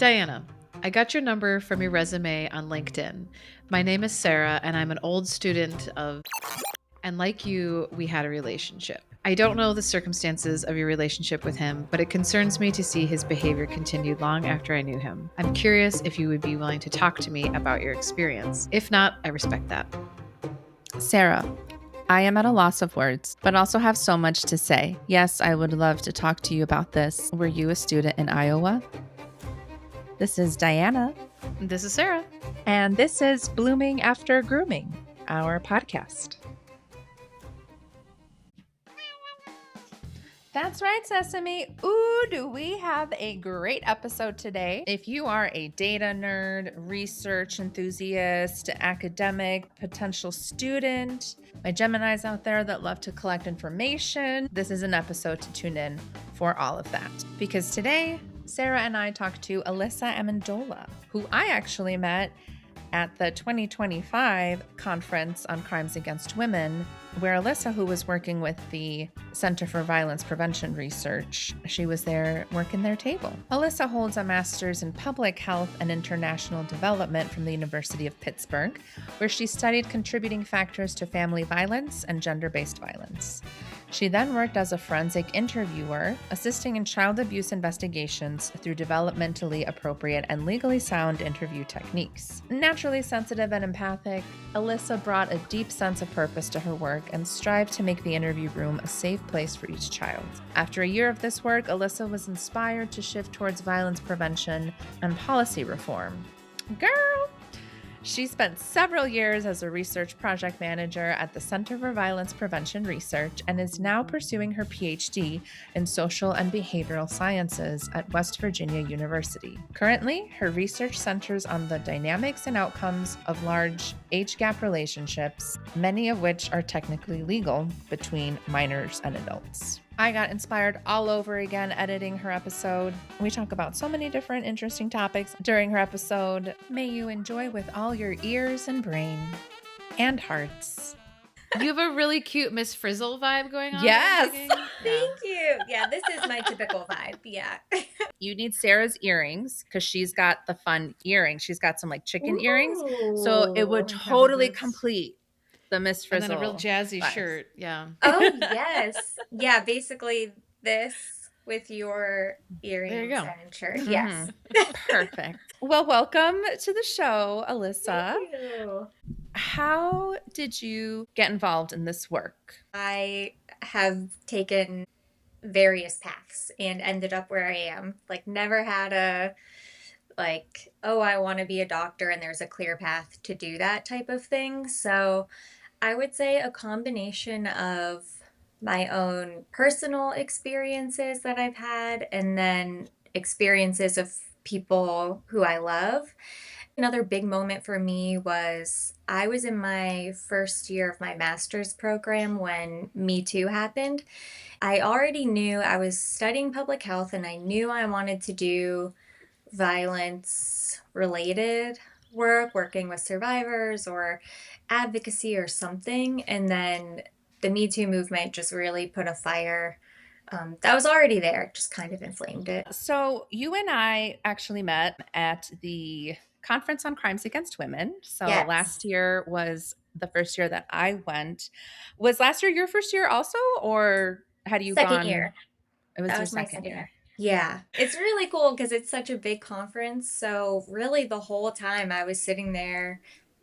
Diana, I got your number from your resume on LinkedIn. My name is Sarah, and I'm an old student of, and like you, we had a relationship. I don't know the circumstances of your relationship with him, but it concerns me to see his behavior continued long after I knew him. I'm curious if you would be willing to talk to me about your experience. If not, I respect that. Sarah, I am at a loss of words, but also have so much to say. Yes, I would love to talk to you about this. Were you a student in Iowa? This is Diana. This is Sarah. And this is Blooming After Grooming, our podcast. That's right, Sesame. Ooh, do we have a great episode today. If you are a data nerd, research enthusiast, academic, potential student, my Geminis out there that love to collect information, this is an episode to tune in for all of that. Because today, Sarah and I talked to Alyssa Amendola, who I actually met at the 2025 Conference on Crimes Against Women, where Alyssa, who was working with the Center for Violence Prevention Research, she was there working their table. Alyssa holds a master's in public health and international development from the University of Pittsburgh, where she studied contributing factors to family violence and gender-based violence. She then worked as a forensic interviewer, assisting in child abuse investigations through developmentally appropriate and legally sound interview techniques. Naturally sensitive and empathic, Alyssa brought a deep sense of purpose to her work and strived to make the interview room a safe place for each child. After a year of this work, Alyssa was inspired to shift towards violence prevention and policy reform. Girl! She spent several years as a research project manager at the Center for Violence Prevention Research and is now pursuing her PhD in social and behavioral sciences at West Virginia University. Currently, her research centers on the dynamics and outcomes of large age gap relationships, many of which are technically legal between minors and adults. I got inspired all over again editing her episode. We talk about so many different interesting topics during her episode. May you enjoy with all your ears and brain and hearts. You have a really cute Miss Frizzle vibe going on. Yes. Thank you. Yeah, this is my typical vibe. Yeah. You need Sarah's earrings because she's got the fun earrings. She's got some like chicken earrings. So it would totally complete the Miss Frizzle. And then a real jazzy vibes. Shirt. Yeah. Oh, yes. Yeah, basically this with your earrings There you go. and shirt. Yes. Perfect. Well, welcome to the show, Alyssa. Thank you. How did you get involved in this work? I have taken various paths and ended up where I am. Like, never had a, like, oh, I want to be a doctor and there's a clear path to do that type of thing. So I would say a combination of my own personal experiences that I've had and then experiences of people who I love. Another big moment for me was I was in my first year of my master's program when Me Too happened. I already knew I was studying public health and I knew I wanted to do violence related work, working with survivors or advocacy or something. And then the Me Too movement just really put a fire that was already there, just kind of inflamed it. So you and I actually met at the Conference on Crimes Against Women. So Yes. Last year was the first year that I went. Was last year your first year also, or had you Second gone? year. It was That your was my second second year. year. Yeah, it's really cool because it's such a big conference. So really the whole time I was sitting there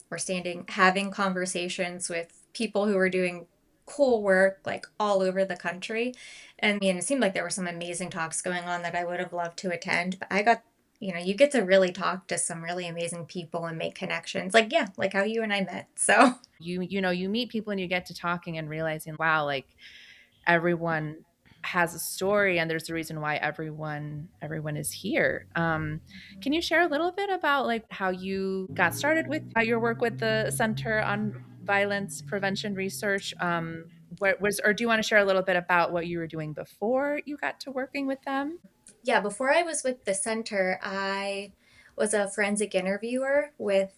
or standing, having conversations with people who were doing cool work like all over the country. And it seemed like there were some amazing talks going on that I would have loved to attend. But I got, you get to really talk to some really amazing people and make connections. Like, yeah, like how you and I met. So You meet people and you get to talking and realizing, wow, like everyone has a story and there's a reason why everyone is here. Can you share a little bit about like how you got started with your work with the Center on Violence Prevention Research? Or do you want to share a little bit about what you were doing before you got to working with them? Yeah, before I was with the center, I was a forensic interviewer with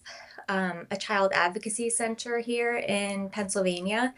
a Child Advocacy Center here in Pennsylvania.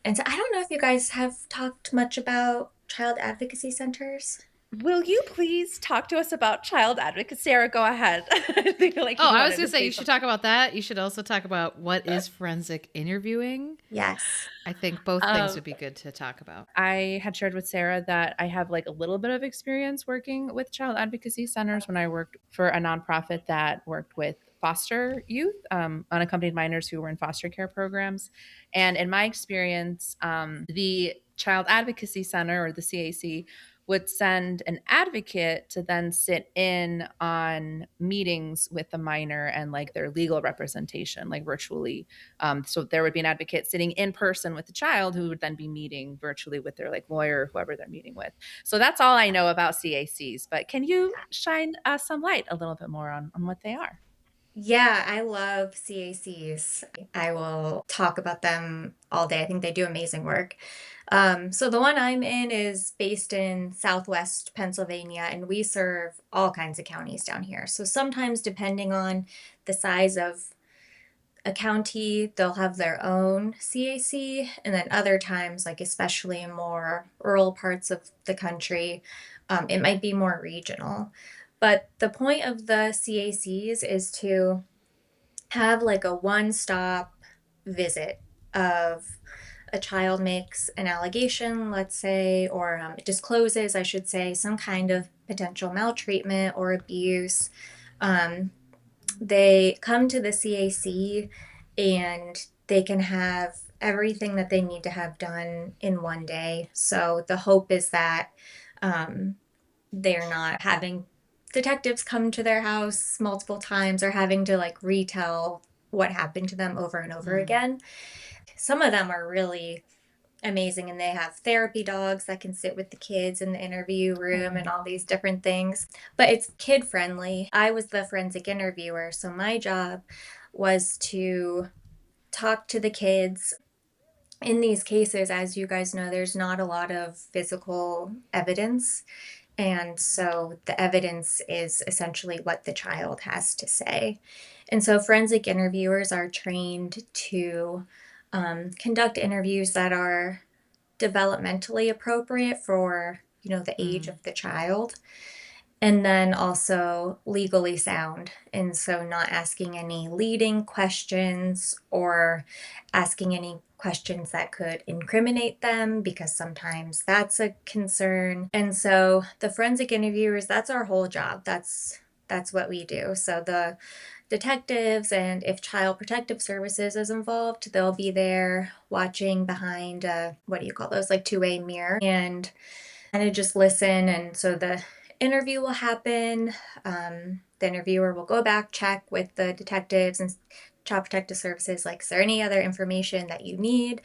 And so I don't know if you guys have talked much about child advocacy centers. Will you please talk to us about child advocacy? Sarah, go ahead. I feel like I was going to say, you should talk about that. You should also talk about what is forensic interviewing. Yes. I think both things would be good to talk about. I had shared with Sarah that I have like a little bit of experience working with child advocacy centers when I worked for a nonprofit that worked with foster youth, unaccompanied minors who were in foster care programs. And in my experience, the Child Advocacy Center, or the CAC, would send an advocate to then sit in on meetings with the minor and like their legal representation, like virtually. So there would be an advocate sitting in person with the child who would then be meeting virtually with their like lawyer, whoever they're meeting with. So that's all I know about CACs, but can you shine some light a little bit more on what they are? Yeah, I love CACs. I will talk about them all day. I think they do amazing work. So the one I'm in is based in Southwest Pennsylvania, and we serve all kinds of counties down here. So sometimes, depending on the size of a county, they'll have their own CAC, and then other times, like especially in more rural parts of the country, it might be more regional. But the point of the CACs is to have like a one-stop visit of a child makes an allegation, let's say, or discloses, I should say, some kind of potential maltreatment or abuse. They come to the CAC and they can have everything that they need to have done in one day. So the hope is that they're not having detectives come to their house multiple times or having to like retell what happened to them over and over again. Some of them are really amazing, and they have therapy dogs that can sit with the kids in the interview room and all these different things. But it's kid friendly. I was the forensic interviewer, so my job was to talk to the kids. In these cases, as you guys know, there's not a lot of physical evidence. And so the evidence is essentially what the child has to say. And so forensic interviewers are trained to conduct interviews that are developmentally appropriate for, the age of the child, and then also legally sound. And so not asking any leading questions or asking any questions that could incriminate them, because sometimes that's a concern. And so the forensic interviewers, that's our whole job. That's what we do. So the detectives, and if Child Protective Services is involved, they'll be there watching behind what do you call those, like two-way mirror, and kind of just listen. And so the interview will happen. The interviewer will go back, check with the detectives and Child Protective Services, like, is there any other information that you need?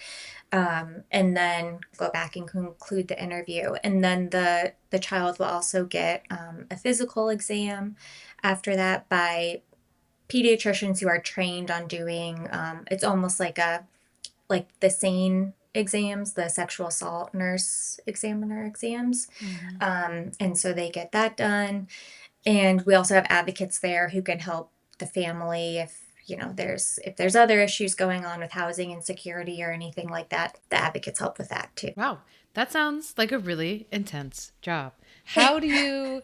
And then go back and conclude the interview. And then the child will also get a physical exam after that by pediatricians who are trained on doing, it's almost like the SANE exams, the sexual assault nurse examiner exams. And so they get that done. And we also have advocates there who can help the family if there's other issues going on with housing insecurity or anything like that. The advocates help with that too. Wow, that sounds like a really intense job. How do you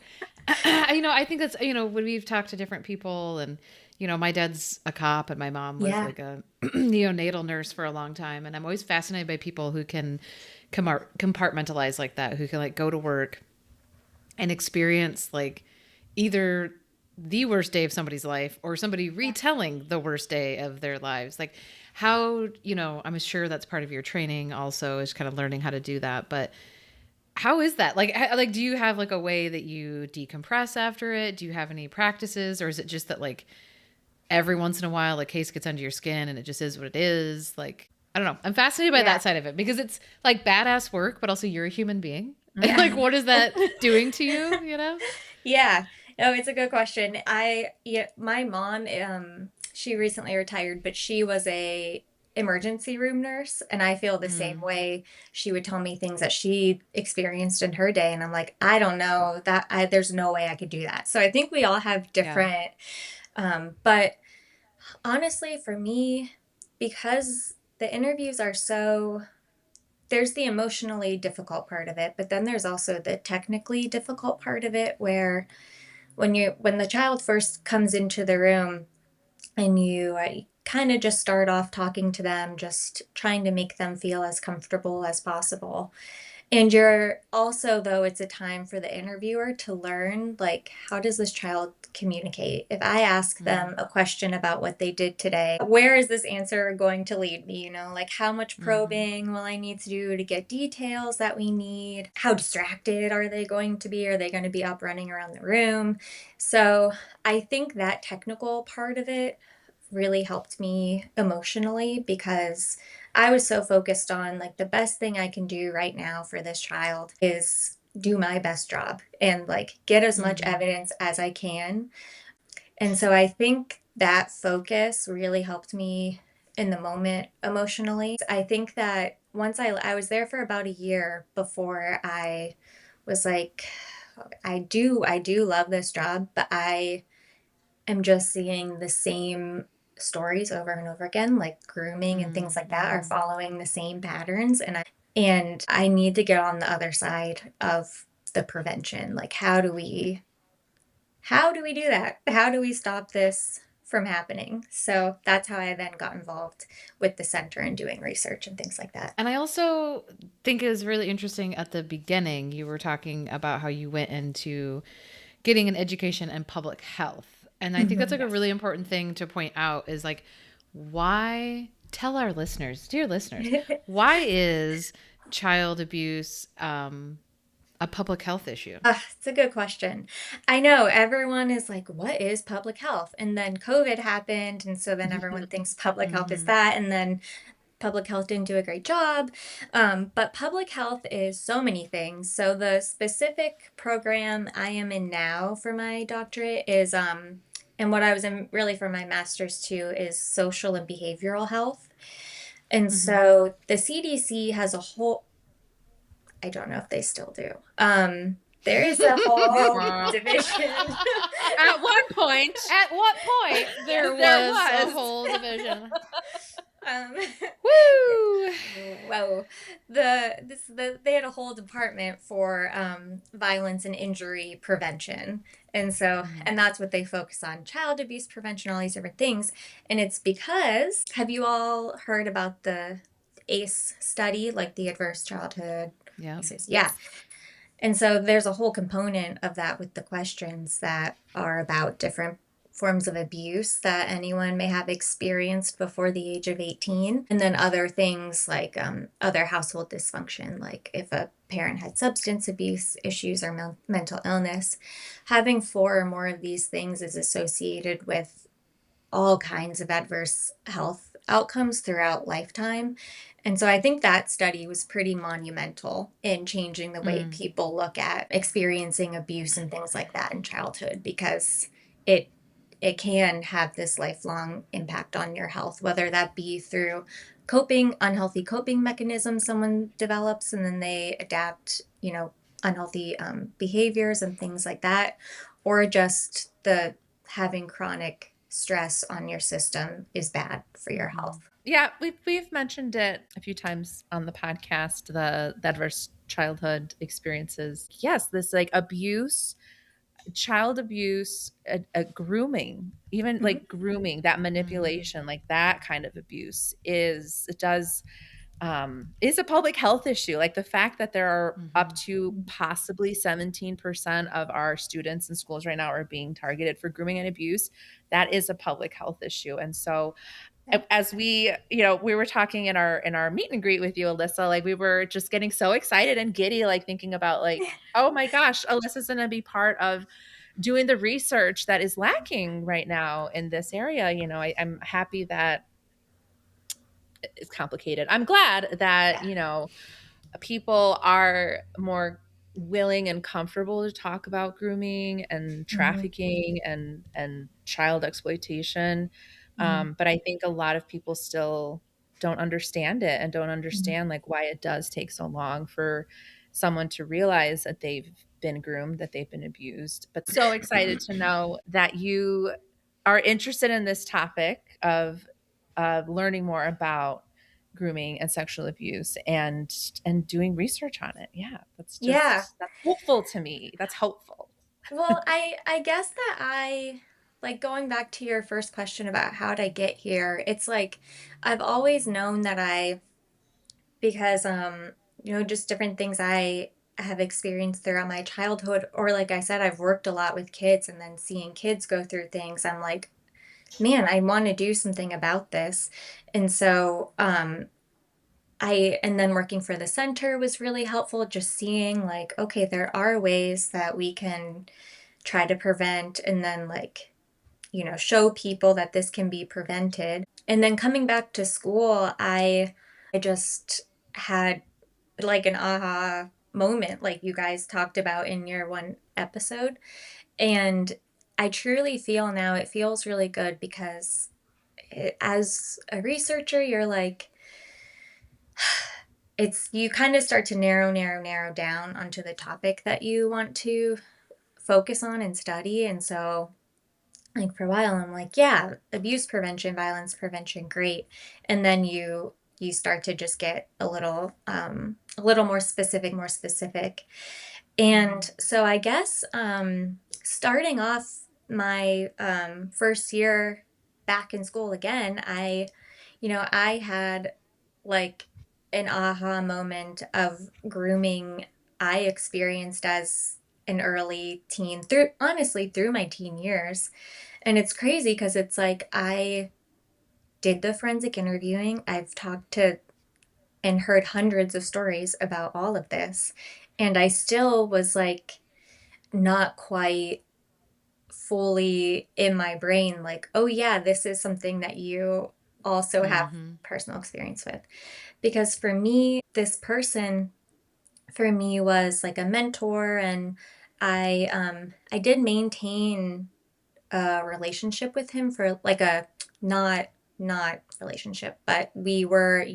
I think that's, when we've talked to different people, and my dad's a cop and my mom was like a neonatal nurse for a long time, and I'm always fascinated by people who can compartmentalize like that, who can like go to work and experience like either the worst day of somebody's life or somebody retelling the worst day of their lives. Like how, I'm sure that's part of your training also, is kind of learning how to do that. But how is that? Like, do you have like a way that you decompress after it? Do you have any practices, or is it just that like every once in a while a case gets under your skin and it just is what it is? Like, I don't know. I'm fascinated by that side of it, because it's like badass work, but also you're a human being. Yeah. Like, what is that doing to you, Yeah. No, it's a good question. My mom, she recently retired, but she was a emergency room nurse, and I feel the same way. She would tell me things that she experienced in her day, and I'm like, I don't know that there's no way I could do that. So I think we all have different, but honestly, for me, because the interviews are there's the emotionally difficult part of it, but then there's also the technically difficult part of it where when the child first comes into the room and you kind of just start off talking to them, just trying to make them feel as comfortable as possible. And you're also, though, it's a time for the interviewer to learn, like, how does this child communicate? If I ask them a question about what they did today, where is this answer going to lead me? You know, like, how much probing will I need to do to get details that we need? How distracted are they going to be? Are they going to be up running around the room? So I think that technical part of it really helped me emotionally because I was so focused on like the best thing I can do right now for this child is do my best job and like get as much evidence as I can. And so I think that focus really helped me in the moment emotionally. I think that once I was there for about a year before I was like, I do love this job, but I am just seeing the same stories over and over again, like grooming and things like that are following the same patterns. And I need to get on the other side of the prevention. Like how do we do that? How do we stop this from happening? So that's how I then got involved with the center and doing research and things like that. And I also think it was really interesting at the beginning, you were talking about how you went into getting an education in public health. And I think that's like a really important thing to point out is like, why tell our listeners, dear listeners, why is child abuse a public health issue? It's a good question. I know everyone is like, what is public health? And then COVID happened. And so then everyone thinks public health is that. And then public health didn't do a great job. But public health is so many things. So the specific program I am in now for my doctorate is, and what I was in really for my master's too, is social and behavioral health. And so the CDC has a whole, I don't know if they still do. There is a whole division. At one point. At what point there was a whole division? Woo! Whoa. They had a whole department for violence and injury prevention. And so, and that's what they focus on, child abuse prevention, all these different things. And it's because, have you all heard about the ACE study, like the adverse childhood? Yeah. Yeah. And so there's a whole component of that with the questions that are about different forms of abuse that anyone may have experienced before the age of 18. And then other things like other household dysfunction, like if a parent had substance abuse issues or mental illness. Having 4 or more of these things is associated with all kinds of adverse health outcomes throughout lifetime. And so I think that study was pretty monumental in changing the way people look at experiencing abuse and things like that in childhood, because it can have this lifelong impact on your health, whether that be through unhealthy coping mechanisms someone develops and then they adapt, unhealthy behaviors and things like that, or just the having chronic stress on your system is bad for your health. Yeah, we've mentioned it a few times on the podcast, the adverse childhood experiences. Yes, this like abuse, child abuse, grooming, even like grooming, that manipulation, like that kind of abuse is a public health issue. Like the fact that there are up to possibly 17% of our students in schools right now are being targeted for grooming and abuse, that is a public health issue. And so as we were talking in our meet and greet with you, Alyssa, like we were just getting so excited and giddy, like thinking about like, oh my gosh, Alyssa's going to be part of doing the research that is lacking right now in this area. I'm happy that it's complicated. I'm glad that, people are more willing and comfortable to talk about grooming and trafficking and child exploitation. But I think a lot of people still don't understand it and don't understand like why it does take so long for someone to realize that they've been groomed, that they've been abused. But so excited to know that you are interested in this topic of learning more about grooming and sexual abuse and doing research on it. Yeah, Yeah. that's hopeful to me. That's hopeful. Well, I guess that I like going back to your first question about how did I get here. It's like I've always known that because just different things I have experienced throughout my childhood, or like I said, I've worked a lot with kids, and then seeing kids go through things, I'm like, man, I want to do something about this. And so and then working for the center was really helpful, just seeing like, okay, there are ways that we can try to prevent, and then like, show people that this can be prevented. And then coming back to school, I just had like an aha moment, like you guys talked about in your one episode. And I truly feel now it feels really good because as a researcher, you're like, you kind of start to narrow down onto the topic that you want to focus on and study. And so, like, for a while, I'm like, yeah, abuse prevention, violence prevention, great. And then you start to just get a little more specific. And so I guess starting off my first year back in school again, I had like an aha moment of grooming I experienced as an early teen through my teen years. And it's crazy because it's like I did the forensic interviewing. I've talked to and heard hundreds of stories about all of this. And I still was like not quite fully in my brain, like, oh, yeah, this is something that you also have personal experience with. Because for me, this person for me was like a mentor, and I did maintain a relationship with him for like a not relationship, but we were,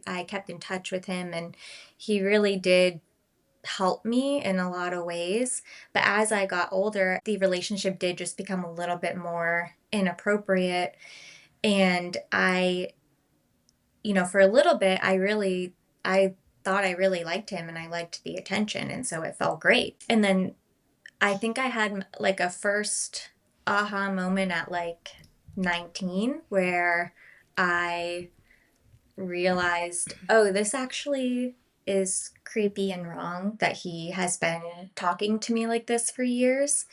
I kept in touch with him, and he really did help me in a lot of ways. But as I got older, the relationship did just become a little bit more inappropriate. And for a little bit, I thought I really liked him and I liked the attention. And so it felt great. And then I think I had like a first aha moment at like 19 where I realized, oh, this actually is creepy and wrong that he has been talking to me like this for years.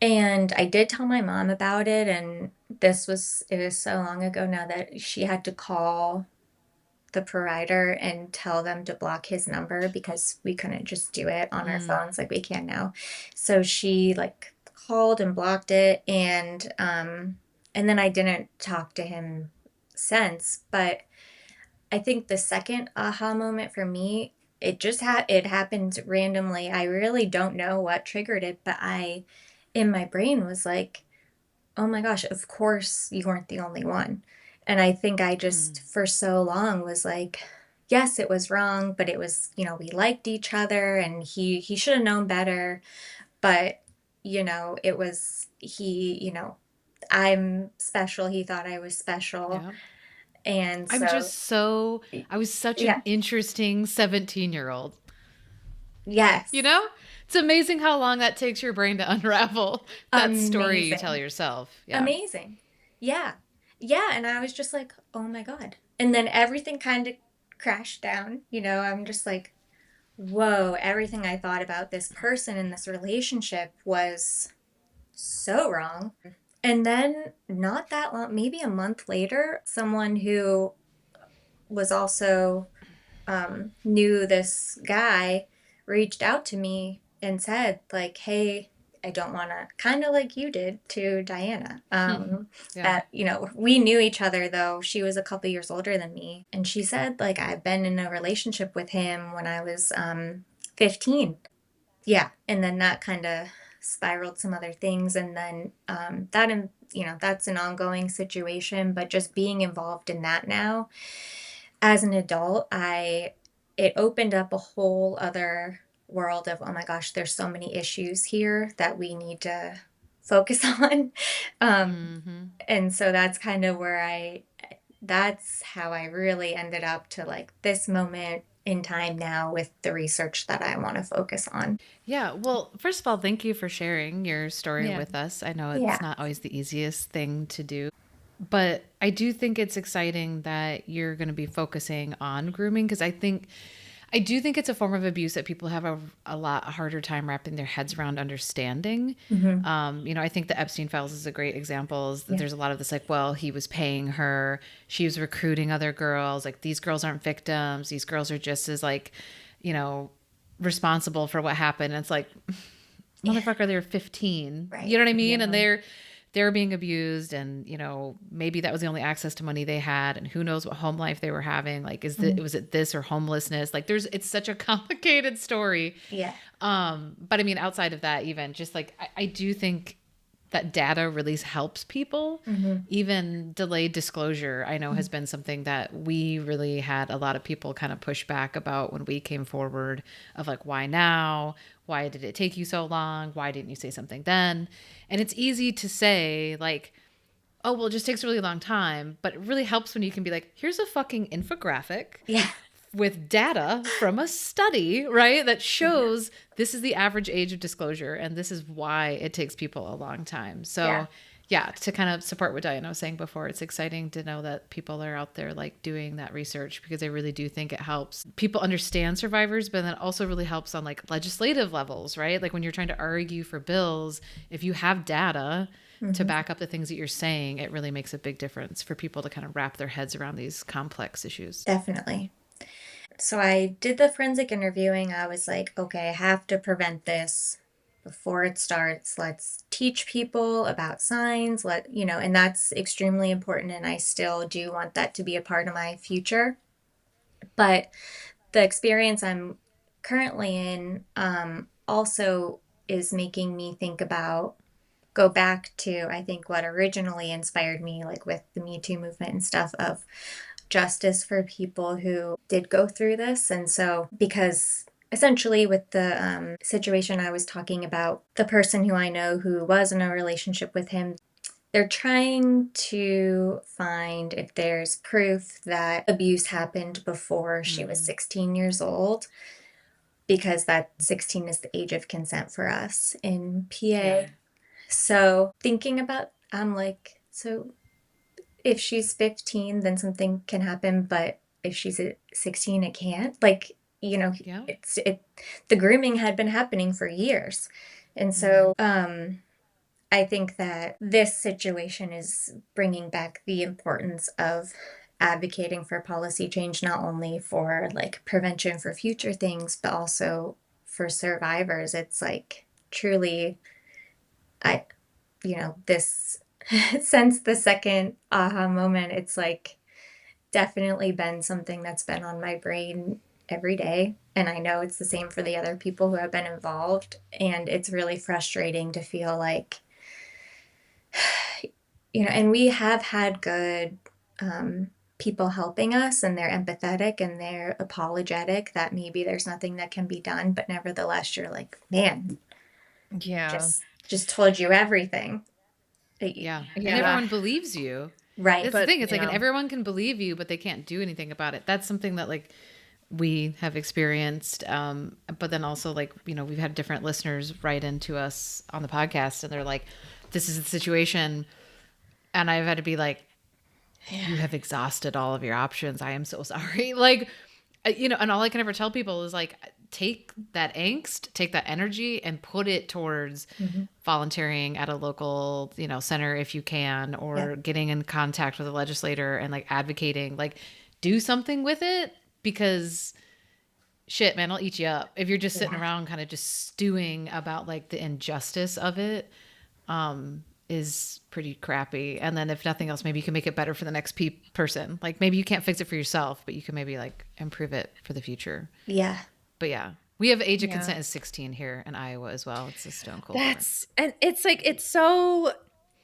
And I did tell my mom about it, and it was so long ago now that she had to call the provider and tell them to block his number because we couldn't just do it on our phones like we can now. So she like called and blocked it, and then I didn't talk to him since. But I think the second aha moment for me, it happened randomly. I really don't know what triggered it, but I in my brain was like, oh my gosh, of course you weren't the only one. And I think I just for so long was like, yes, it was wrong, but it was, we liked each other, and he should have known better. But, it was I'm special. He thought I was special. Yeah. And so I was such an yeah. interesting 17-year-old. Yes. It's amazing how long that takes your brain to unravel that story you Amazing. tell yourself. Yeah. Amazing. Yeah. Yeah. And I was just like, oh my God. And then everything kind of crashed down. I'm just like, whoa, everything I thought about this person in this relationship was so wrong. And then, not that long, maybe a month later, someone who was also knew this guy reached out to me and said, like, hey, I don't want to, kind of like you did to Diana. Yeah. That, we knew each other, though. She was a couple years older than me. And she said, like, I've been in a relationship with him when I was 15. Yeah. And then that kind of spiraled some other things. And then that's an ongoing situation. But just being involved in that now, as an adult, it opened up a whole other world of, oh my gosh, there's so many issues here that we need to focus on. And so that's kind of where that's how I really ended up to like this moment in time now with the research that I want to focus on. Yeah. Well, first of all, thank you for sharing your story Yeah. with us. I know it's Yeah. not always the easiest thing to do, but I do think it's exciting that you're going to be focusing on grooming because I do think it's a form of abuse that people have a lot harder time wrapping their heads around understanding. Mm-hmm. I think the Epstein files is a great example. Yeah. There's a lot of this like, well, he was paying her, she was recruiting other girls. Like these girls aren't victims. These girls are just as like, you know, responsible for what happened. And it's like, motherfucker, they're 15. Right. You know what I mean? Yeah. And they're being abused, and maybe that was the only access to money they had, and who knows what home life they were having. Like, was it this or homelessness? Like, it's such a complicated story. Yeah. But I mean, outside of that, even just like I do think that data really helps people. Even delayed disclosure, I know, has been something that we really had a lot of people kind of push back about when we came forward of like, why now? Why did it take you so long? Why didn't you say something then? And it's easy to say like, oh, well, it just takes a really long time. But it really helps when you can be like, here's a fucking infographic Yeah. with data from a study, right? That shows this is the average age of disclosure and this is why it takes people a long time. So yeah, to kind of support what Diana was saying before, it's exciting to know that people are out there like doing that research because I really do think it helps people understand survivors, but then it also really helps on like legislative levels, right? Like when you're trying to argue for bills, if you have data to back up the things that you're saying, it really makes a big difference for people to kind of wrap their heads around these complex issues. Definitely. So I did the forensic interviewing. I was like, okay, I have to prevent this before it starts. Let's teach people about signs, and that's extremely important. And I still do want that to be a part of my future. But the experience I'm currently in also is making me go back to, I think, what originally inspired me, like with the Me Too movement and stuff, of justice for people who did go through this. And so, because essentially with the situation I was talking about, the person who I know who was in a relationship with him, they're trying to find if there's proof that abuse happened before she was 16 years old, because that 16 is the age of consent for us in PA. Yeah. So thinking about, I'm like, so if she's 15, then something can happen, but if she's 16, it can't. Like, Yeah. The grooming had been happening for years. And so I think that this situation is bringing back the importance of advocating for policy change, not only for like prevention for future things, but also for survivors. It's like truly, this since the second aha moment, it's like definitely been something that's been on my brain every day. And I know it's the same for the other people who have been involved. And it's really frustrating to feel like, and we have had good people helping us, and they're empathetic and they're apologetic that maybe there's nothing that can be done. But nevertheless, you're like, man, just told you everything. Yeah. And everyone believes you. Right. That's the thing. It's like, and everyone can believe you, but they can't do anything about it. That's something that like we have experienced. But then also like, we've had different listeners write into us on the podcast and they're like, this is the situation. And I've had to be like, you have exhausted all of your options. I am so sorry. Like, and all I can ever tell people is like, take that angst, take that energy and put it towards volunteering at a local, center if you can, or getting in contact with a legislator and like advocating, like do something with it, because shit, man, I'll eat you up. If you're just sitting around kind of just stewing about like the injustice of it, is pretty crappy. And then if nothing else, maybe you can make it better for the next person. Like maybe you can't fix it for yourself, but you can maybe like improve it for the future. Yeah. But yeah, we have age of consent is 16 here in Iowa as well. It's a stone cold. And it's like, it's so,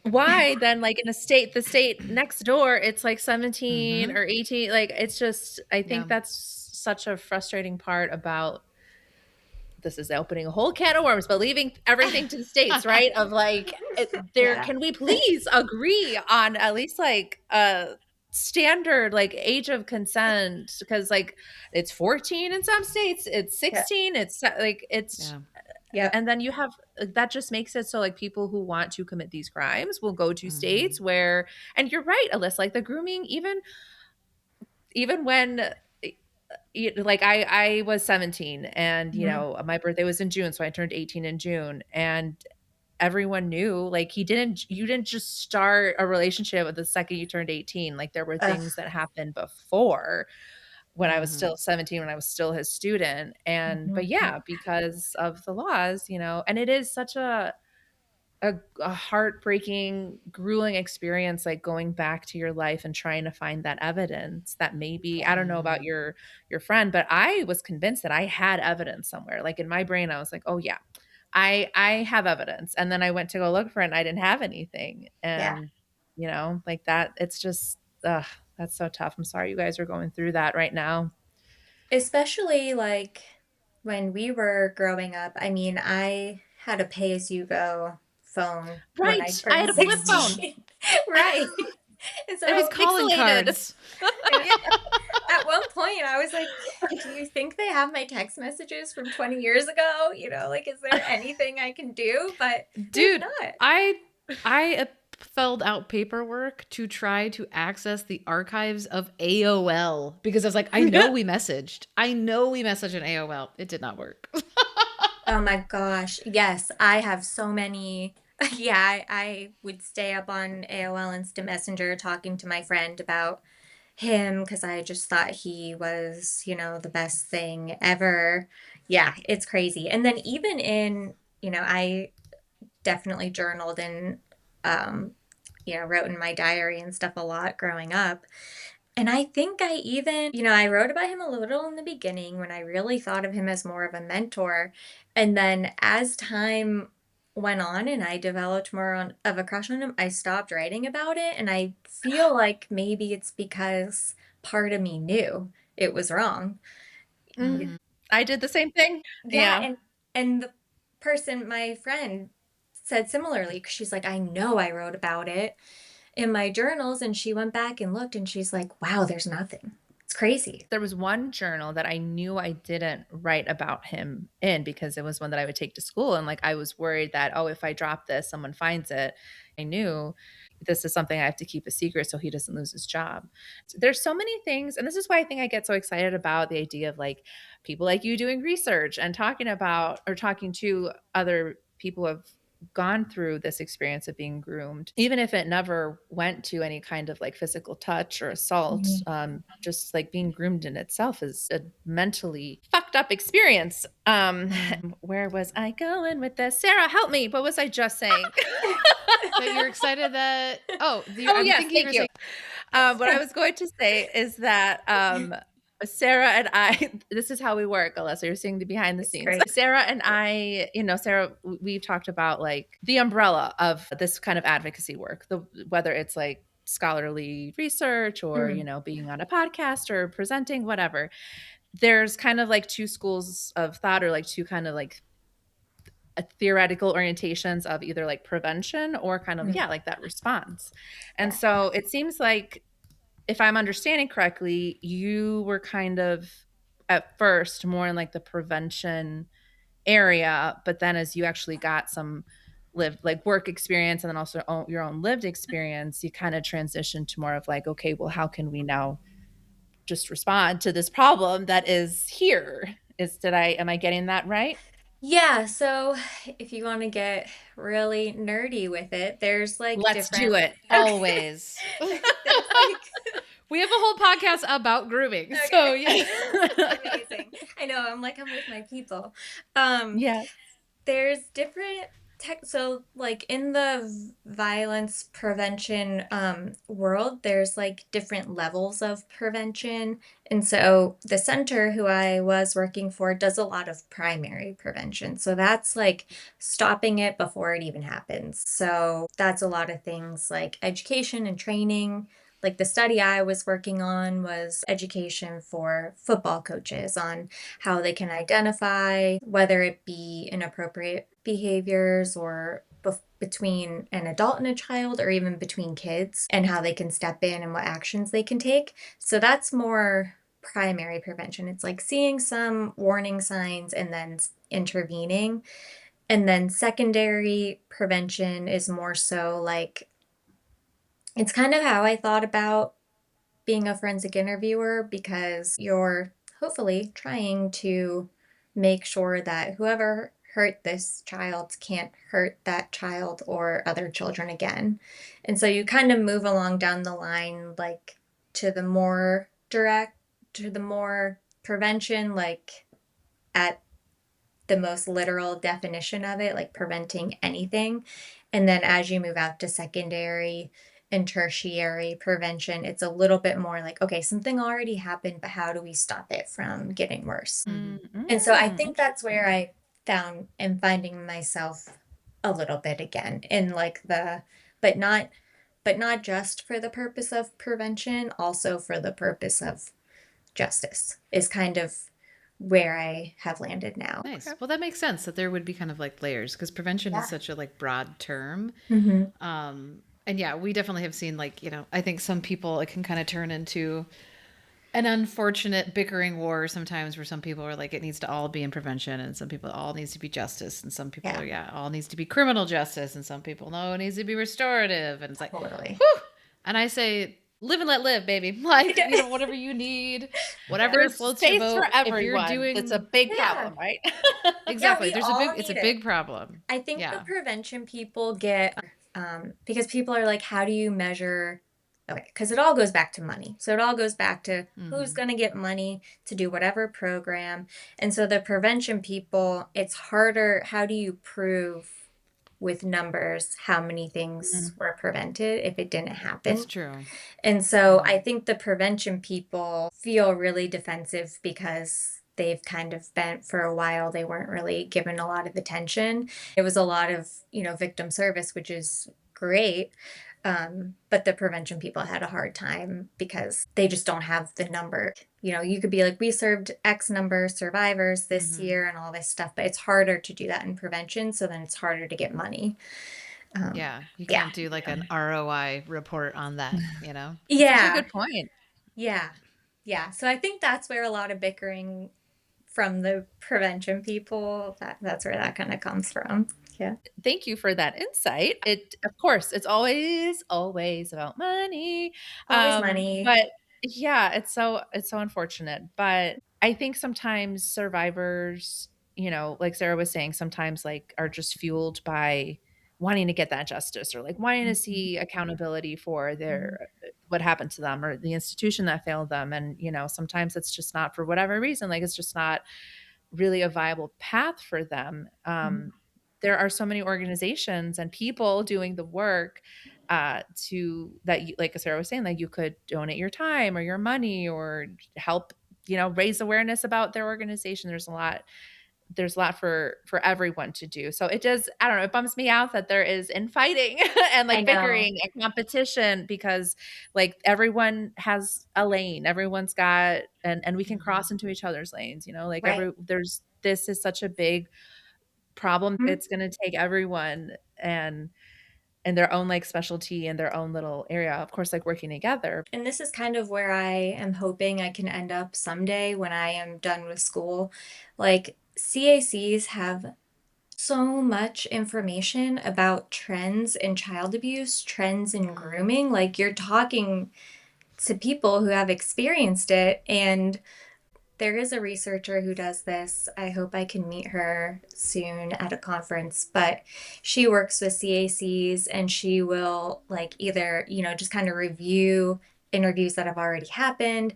why then like in the state next door, it's like 17 or 18. Like, it's just, I think that's such a frustrating part about, this is opening a whole can of worms, but leaving everything to the states, right? Of like, can we please agree on at least like standard like age of consent, because like it's 14 in some states, it's 16, it's like it's Yeah. and then you have that just makes it so like people who want to commit these crimes will go to states where, and you're right, Alyssa, like the grooming, even when like I was 17 and you know my birthday was in June, so I turned 18 in June, and everyone knew like you didn't just start a relationship the second you turned 18. Like there were things that happened before when I was still 17, when I was still his student. And but yeah, because of the laws, you know, and it is such a heartbreaking, grueling experience, like going back to your life and trying to find that evidence that maybe, I don't know about your friend, but I was convinced that I had evidence somewhere. Like in my brain, I was like, oh yeah, I have evidence. And then I went to go look for it and I didn't have anything. Yeah. And you know, like that, it's just that's so tough. I'm sorry you guys are going through that right now. Especially like when we were growing up. I mean, I had a pay-as-you-go phone when I Right. I had turned a flip phone. 16. Right. And so It was calling pixelated. cards. at one point I was like, do you think they have my text messages from 20 years ago? You know, like, is there anything I can do? But Dude, not. I filled out paperwork to try to access the archives of AOL because I was like, I know we messaged in AOL. It did not work. Oh my gosh. Yes, I have so many. Yeah, I would stay up on AOL Instant Messenger talking to my friend about him because I just thought he was, you know, the best thing ever. Yeah, it's crazy. And then even in, you know, I definitely journaled and, um, you know, wrote in my diary and stuff a lot growing up. And I think I even, you know, I wrote about him a little in the beginning when I really thought of him as more of a mentor. And then as time went on and I developed of a crush on him, I stopped writing about it. And I feel like maybe it's because part of me knew it was wrong. I did the same thing. Yeah. Yeah. And the person, my friend, said similarly, because she's like, I know I wrote about it in my journals. And she went back and looked and she's like, wow, there's nothing. It's crazy. There was one journal that I knew I didn't write about him in because it was one that I would take to school. And like, I was worried that, oh, if I drop this, someone finds it. I knew this is something I have to keep a secret so he doesn't lose his job. So there's so many things. And this is why I think I get so excited about the idea of like people like you doing research and talking about or talking to other people who have gone through this experience of being groomed, even if it never went to any kind of like physical touch or assault. Just like being groomed in itself is a mentally fucked up experience. Where was I going with this? Sarah, help me. What was I just saying? But you're excited that Yes, thank you. What I was going to say is that Sarah and I, this is how we work, Alyssa. You're seeing the behind the scenes. Great. Sarah and I, you know, Sarah, we've talked about like the umbrella of this kind of advocacy work, whether it's like scholarly research or, you know, being on a podcast or presenting, whatever. There's kind of like two schools of thought or like two kind of like theoretical orientations of either like prevention or kind of, like that response. And so it seems like, if I'm understanding correctly, you were kind of at first more in like the prevention area, but then as you actually got some lived like work experience and then also your own lived experience, you kind of transitioned to more of like, okay, well, how can we now just respond to this problem that is here? Am I getting that right? Yeah, so if you want to get really nerdy with it, there's like Let's different. do it. always. There's like We have a whole podcast about grooming. Okay. So yeah. amazing. I know, I'm with my people. Yeah. There's different so like in the violence prevention world, there's like different levels of prevention. And so the center who I was working for does a lot of primary prevention. So that's like stopping it before it even happens. So that's a lot of things like education and training, like the study I was working on was education for football coaches on how they can identify whether it be inappropriate behaviors or between an adult and a child or even between kids, and how they can step in and what actions they can take. So that's more primary prevention. It's like seeing some warning signs and then intervening. And then secondary prevention is more so like, it's kind of how I thought about being a forensic interviewer, because you're hopefully trying to make sure that whoever hurt this child can't hurt that child or other children again. And so you kind of move along down the line, like to the more direct, to the more prevention, like at the most literal definition of it, like preventing anything. And then as you move out to secondary and tertiary prevention, it's a little bit more like, okay, something already happened, but how do we stop it from getting worse? And so I think that's where I am finding myself a little bit again in like but not just for the purpose of prevention, also for the purpose of justice is kind of where I have landed now. Nice. Well, that makes sense that there would be kind of like layers, because prevention Yeah. is such a like broad term. Mm-hmm. And yeah, we definitely have seen like, I think some people, it can kind of turn into an unfortunate bickering war sometimes, where some people are like, it needs to all be in prevention, and some people, all needs to be justice, and some people are, all needs to be criminal justice, and some people, no, it needs to be restorative. And it's like, Totally. whew! And I say, live and let live, baby. Like, whatever you need, whatever floats your boat. For everyone. If you're doing, it's a big problem, right? Exactly. Yeah, it's a big problem. I think the prevention people get, because people are like, how do you measure? Okay, because it all goes back to money. So it all goes back to who's going to get money to do whatever program. And so the prevention people, it's harder. How do you prove with numbers how many things were prevented if it didn't happen? That's true. And so I think the prevention people feel really defensive because they've kind of been, for a while, they weren't really given a lot of attention. It was a lot of, victim service, which is great. But the prevention people had a hard time because they just don't have the number. You could be like, we served X number of survivors this year and all this stuff, but it's harder to do that in prevention. So then it's harder to get money. You can't do like an ROI report on that, Yeah. That's a good point. Yeah. Yeah. So I think that's where a lot of bickering from the prevention people, that's where that kind of comes from. Yeah. Thank you for that insight. Of course, it's always about money. Always money. But yeah, it's so unfortunate. But I think sometimes survivors, like Sarah was saying, sometimes like are just fueled by wanting to get that justice, or like wanting to see accountability for what happened to them or the institution that failed them. And, sometimes it's just not, for whatever reason, like it's just not really a viable path for them. There are so many organizations and people doing the work like Sarah was saying, like you could donate your time or your money or help, raise awareness about their organization. There's a lot for everyone to do. So it does, I don't know, it bums me out that there is infighting and like bickering and competition, because like everyone has a lane, everyone's got, and we can cross into each other's lanes, like this is such a big problem. It's going to take everyone and their own like specialty and their own little area, of course, like working together. And this is kind of where I am hoping I can end up someday when I am done with school. Like CACs have so much information about trends in child abuse, trends in grooming. Like you're talking to people who have experienced it, and there is a researcher who does this. I hope I can meet her soon at a conference, but she works with CACs and she will like either, just kind of review interviews that have already happened,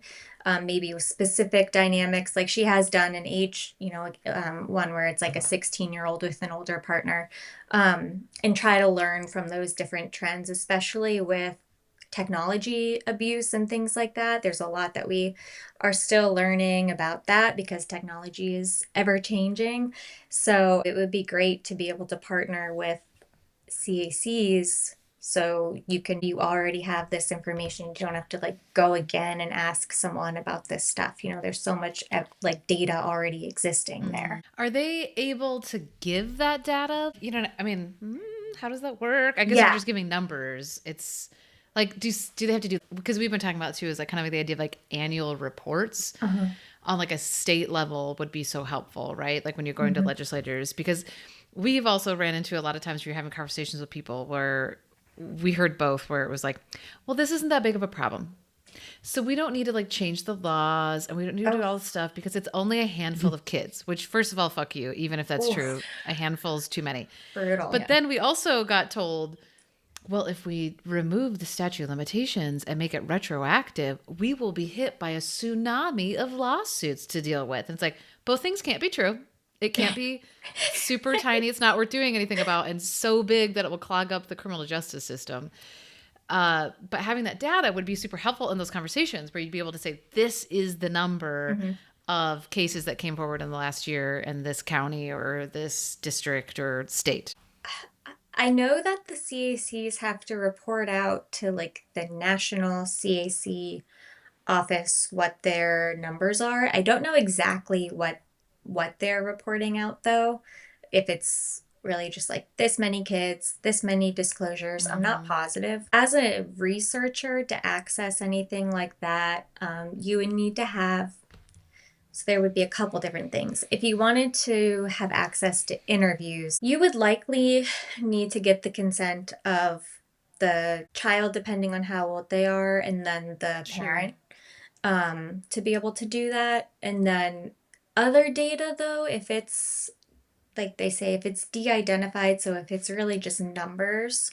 maybe with specific dynamics. Like she has done an age, one where it's like a 16-year-old with an older partner, and try to learn from those different trends, especially with technology abuse and things like that. There's a lot that we are still learning about that because technology is ever changing. So it would be great to be able to partner with CACs So you already have this information. You don't have to like go again and ask someone about this stuff. There's so much like data already existing there. Are they able to give that data? I mean, how does that work? I guess if Yeah. you're just giving numbers, it's like, do they have to do, because we've been talking about too, is like kind of like the idea of like annual reports on like a state level would be so helpful, right? Like when you're going to legislators, because we've also ran into a lot of times where you're having conversations with people where we heard both, where it was like, well, this isn't that big of a problem, so we don't need to like change the laws, and we don't need to do all this stuff because it's only a handful of kids, which first of all, fuck you. Even if that's true, a handful is too many. Brutal. But then we also got told, well, if we remove the statute of limitations and make it retroactive, we will be hit by a tsunami of lawsuits to deal with. And it's like, both things can't be true. It can't be super tiny. It's not worth doing anything about, and so big that it will clog up the criminal justice system. But having that data would be super helpful in those conversations where you'd be able to say, this is the number of cases that came forward in the last year in this county or this district or state. I know that the CACs have to report out to like the national CAC office what their numbers are. I don't know exactly what they're reporting out though. If it's really just like this many kids, this many disclosures, I'm not positive. As a researcher, to access anything like that, you would need to have, so there would be a couple different things. If you wanted to have access to interviews, you would likely need to get the consent of the child, depending on how old they are, and then the parent to be able to do that. And then other data, though, if it's, like they say, if it's de-identified, so if it's really just numbers,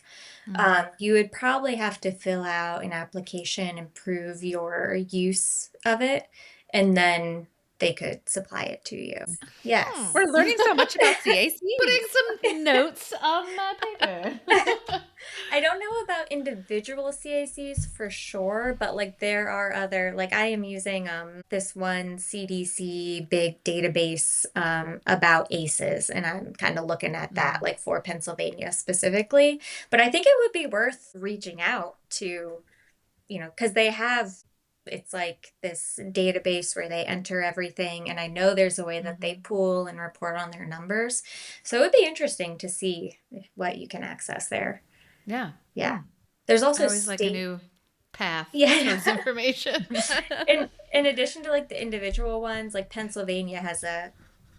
you would probably have to fill out an application and prove your use of it, and then they could supply it to you. Yes. We're learning so much about CAC. Putting some notes on my paper. I don't know about individual CACs for sure, but like there are other, like I am using this one CDC big database about ACEs, and I'm kind of looking at that like for Pennsylvania specifically. But I think it would be worth reaching out to, because they have, it's like this database where they enter everything, and I know there's a way that they pool and report on their numbers. So it would be interesting to see what you can access there. Yeah. There's also always like a new path towards information. in addition to like the individual ones, like Pennsylvania has a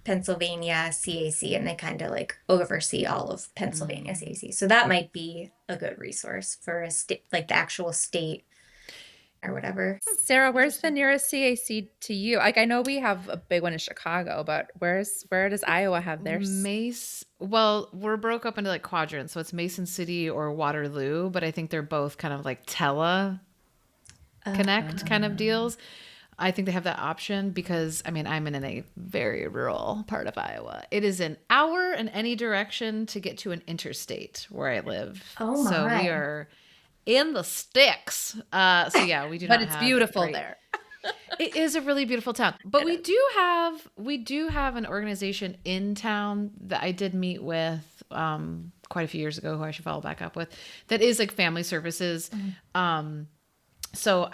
Pennsylvania CAC, and they kind of like oversee all of Pennsylvania CAC. So that might be a good resource for a state, like the actual state or whatever. Sarah, where's the nearest CAC to you? Like, I know we have a big one in Chicago, but where does Iowa have theirs? Well, we're broke up into like quadrants, so it's Mason City or Waterloo, but I think they're both kind of like tele connect kind of deals. I think they have that option because, I mean, I'm in a very rural part of Iowa. It is an hour in any direction to get to an interstate where I live. Oh my. So we are in the sticks. So yeah, we do not But it's have beautiful great... there. It is a really beautiful town. But we do have an organization in town that I did meet with quite a few years ago, who I should follow back up with, that is like family services. So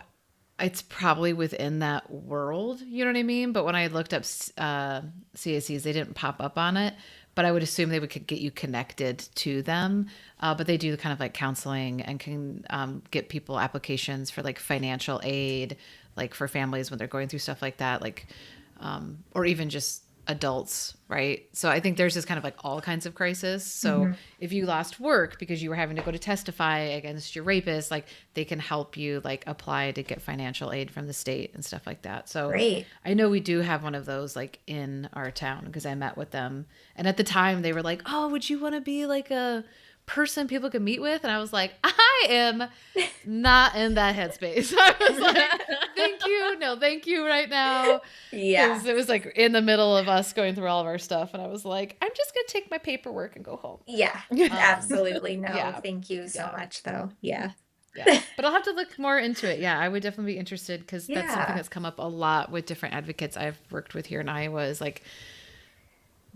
it's probably within that world, you know what I mean? But when I looked up CACs, they didn't pop up on it. But I would assume they could get you connected to them. But they do kind of like counseling and can get people applications for like financial aid, like for families when they're going through stuff like that, like, or even just adults, right? So I think there's this kind of like all kinds of crisis. So if you lost work because you were having to go to testify against your rapist, like they can help you like apply to get financial aid from the state and stuff like that. So Great. I know we do have one of those like in our town because I met with them. And at the time they were like, oh, would you want to be like a person people can meet with? And I was like, I am not in that headspace. I was like, thank you. No, thank you right now. Yeah. It was like in the middle of us going through all of our stuff. And I was like, I'm just going to take my paperwork and go home. Yeah. Absolutely. No, yeah. thank you so much though. Yeah. Yeah. But I'll have to look more into it. Yeah. I would definitely be interested because that's something Yeah. that's come up a lot with different advocates I've worked with here in Iowa is like,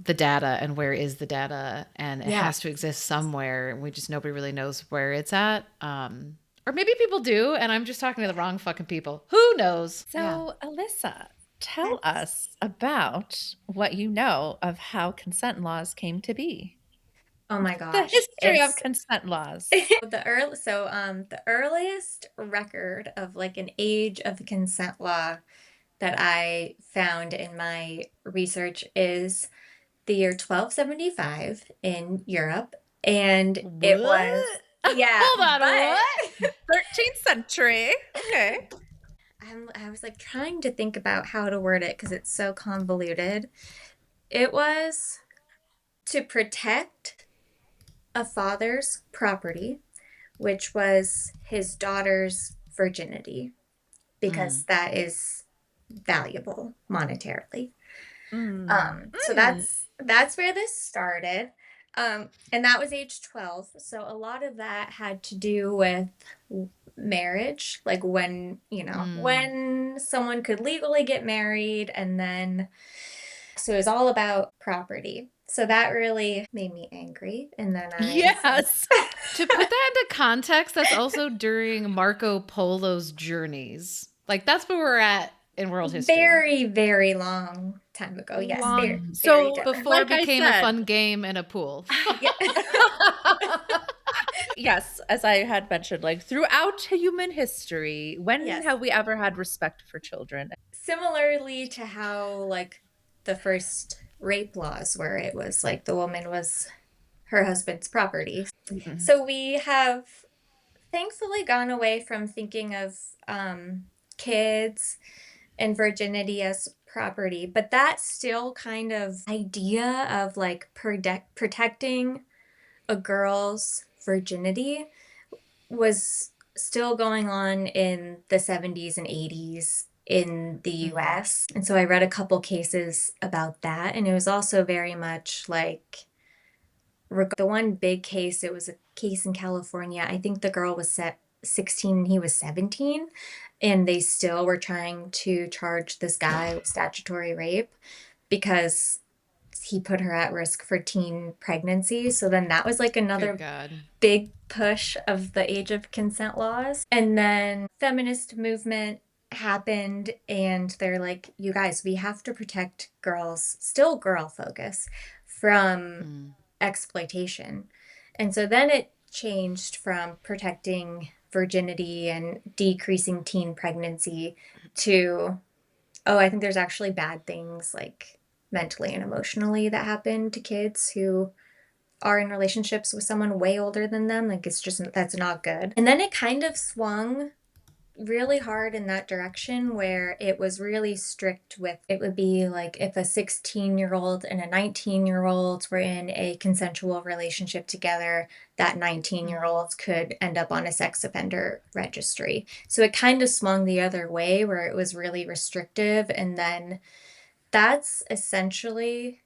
the data and where is the data, and it Yeah. has to exist somewhere. We just, nobody really knows where it's at. Or maybe people do, and I'm just talking to the wrong fucking people. Who knows? So, Alyssa, tell Yes. us about what you know of how consent laws came to be. Oh my The gosh. history of It's consent laws. the earliest record of like an age of consent law that I found in my research is the year 1275 in Europe. And it was, What? yeah, Hold on, but what? 13th century. Okay. I was like trying to think about how to word it because it's so convoluted. It was to protect a father's property, which was his daughter's virginity, because that is valuable monetarily. So that's where this started. And that was age 12. So a lot of that had to do with marriage, like when, when someone could legally get married, and then so it was all about property. So that really made me angry. And then Yes. To put that into context, that's also during Marco Polo's journeys. Like, that's where we're at in world history. very, very long time ago. Yes. Very, So very different. Before like it I became a said- fun game and a pool. Yeah. Yes, as I had mentioned, like throughout human history, when Yes. have we ever had respect for children? Similarly to how like the first rape laws, where it was like the woman was her husband's property. So we have thankfully gone away from thinking of kids and virginity as property, but that still kind of idea of like protecting a girl's virginity was still going on in the 70s and 80s in the US. And so I read a couple cases about that, and it was also very much like the one big case, it was a case in California. I think the girl was 16 and he was 17, and they still were trying to charge this guy with statutory rape because he put her at risk for teen pregnancy. So then that was like another Good God. big push of the age of consent laws. And then feminist movement happened, and they're like, you guys, we have to protect girls, still girl focus, from exploitation. And so then it changed from protecting virginity and decreasing teen pregnancy to, oh, I think there's actually bad things like mentally and emotionally that happen to kids who are in relationships with someone way older than them. Like, it's just, that's not good. And then it kind of swung really hard in that direction, where it was really strict with, it would be like if a 16-year-old and a 19-year-old were in a consensual relationship together, that 19-year-old could end up on a sex offender registry. So it kind of swung the other way, where it was really restrictive. And then that's essentially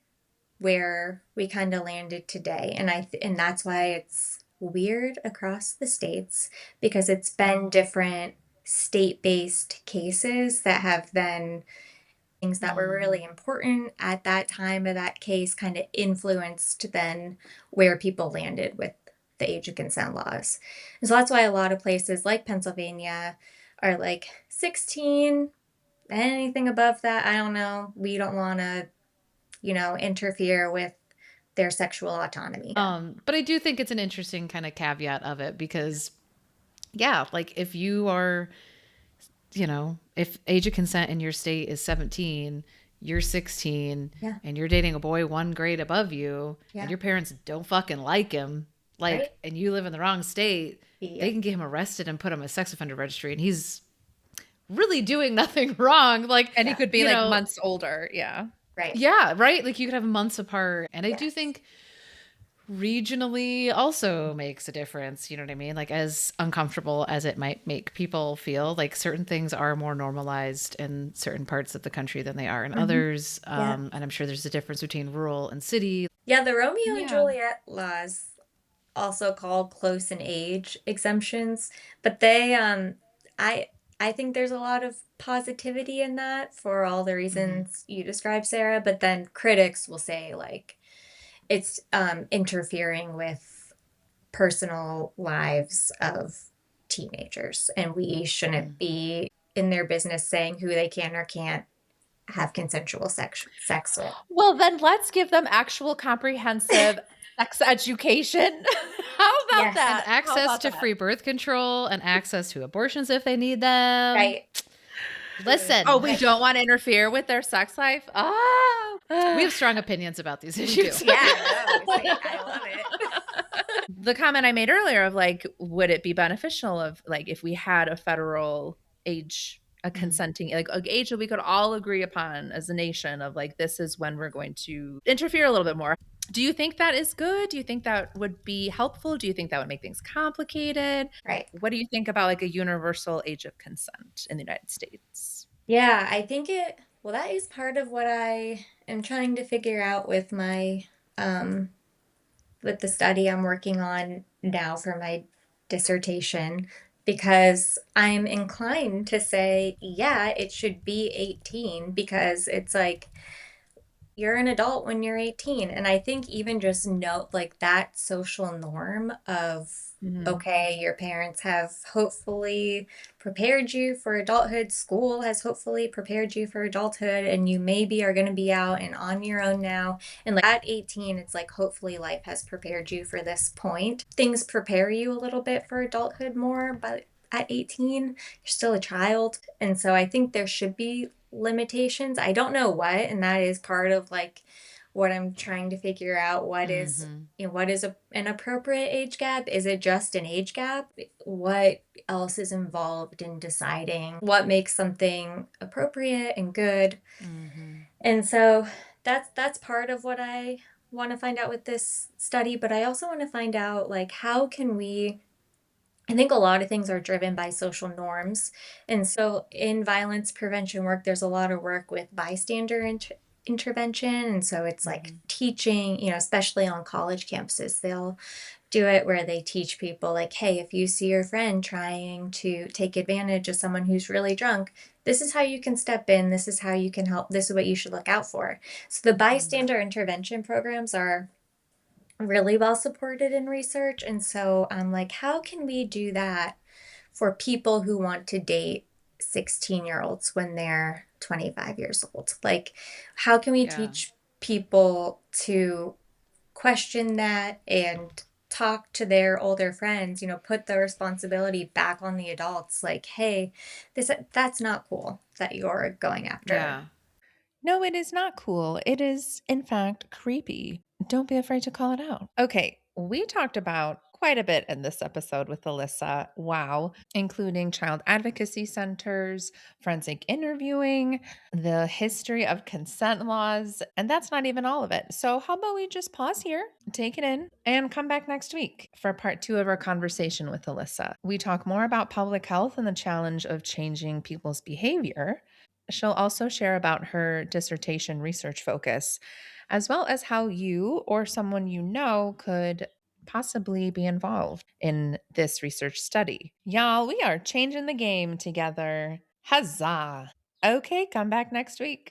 where we kind of landed today. And that's why it's weird across the states, because it's been different state-based cases that have then things that were really important at that time of that case kind of influenced then where people landed with the age of consent laws. And so that's why a lot of places like Pennsylvania are like 16, anything above that, I don't know, we don't want to, interfere with their sexual autonomy. But I do think it's an interesting kind of caveat of it, because yeah, like if you are, if age of consent in your state is 17, you're 16, and you're dating a boy one grade above you, and your parents don't fucking like him, like, and you live in the wrong state, they can get him arrested and put him in a sex offender registry, and he's really doing nothing wrong. Like, and he could be like months older. Yeah. Right. Yeah, right. Like you could have months apart. And I do think regionally also makes a difference. You know what I mean? Like, as uncomfortable as it might make people feel, like certain things are more normalized in certain parts of the country than they are in others. And I'm sure there's a difference between rural and city. Yeah, the Romeo and Juliet laws, also called close in age exemptions, but they I I think there's a lot of positivity in that for all the reasons you described, Sarah. But then critics will say, like, it's interfering with personal lives of teenagers, and we shouldn't be in their business saying who they can or can't have consensual sex with. Well, then let's give them actual comprehensive sex education. How about Yes. that? And access to free birth control and access to abortions if they need them. Right. Listen. Oh, we don't want to interfere with their sex life? Oh. We have strong opinions about these issues. Yeah, no, I love it. The comment I made earlier of like, would it be beneficial of like if we had a federal age, a consenting like age that we could all agree upon as a nation of like, this is when we're going to interfere a little bit more. Do you think that is good? Do you think that would be helpful? Do you think that would make things complicated? Right. What do you think about like a universal age of consent in the United States? Yeah, I think well, that is part of what I am trying to figure out with my, with the study I'm working on now for my dissertation, because I'm inclined to say, yeah, it should be 18 because it's like, you're an adult when you're 18. And I think even just note like that social norm of, okay, your parents have hopefully prepared you for adulthood, school has hopefully prepared you for adulthood, and you maybe are going to be out and on your own now. And like at 18, it's like hopefully life has prepared you for this point. Things prepare you a little bit for adulthood more, but at 18, you're still a child. And so I think there should be limitations. I don't know what, and that is part of like what I'm trying to figure out. What is, what is an appropriate age gap? Is it just an age gap? What else is involved in deciding what makes something appropriate and good? And so that's part of what I want to find out with this study, but I also want to find out like how can we, I think a lot of things are driven by social norms. And so in violence prevention work, there's a lot of work with bystander intervention. And so it's like teaching, especially on college campuses, they'll do it where they teach people like, hey, if you see your friend trying to take advantage of someone who's really drunk, this is how you can step in. This is how you can help. This is what you should look out for. So the bystander intervention programs are really well supported in research. And so I'm like, how can we do that for people who want to date 16-year-olds when they're 25 years old? Like, how can we teach people to question that and talk to their older friends, put the responsibility back on the adults, like, hey, that's not cool that you're going after. Yeah. No, it is not cool. It is, in fact, creepy. Don't be afraid to call it out. Okay, we talked about quite a bit in this episode with Alyssa. Wow, including child advocacy centers, forensic interviewing, the history of consent laws, and that's not even all of it. So, how about we just pause here, take it in, and come back next week for part 2 of our conversation with Alyssa. We talk more about public health and the challenge of changing people's behavior. She'll also share about her dissertation research focus, as well as how you or someone you know could possibly be involved in this research study. Y'all, we are changing the game together. Huzzah! Okay, come back next week.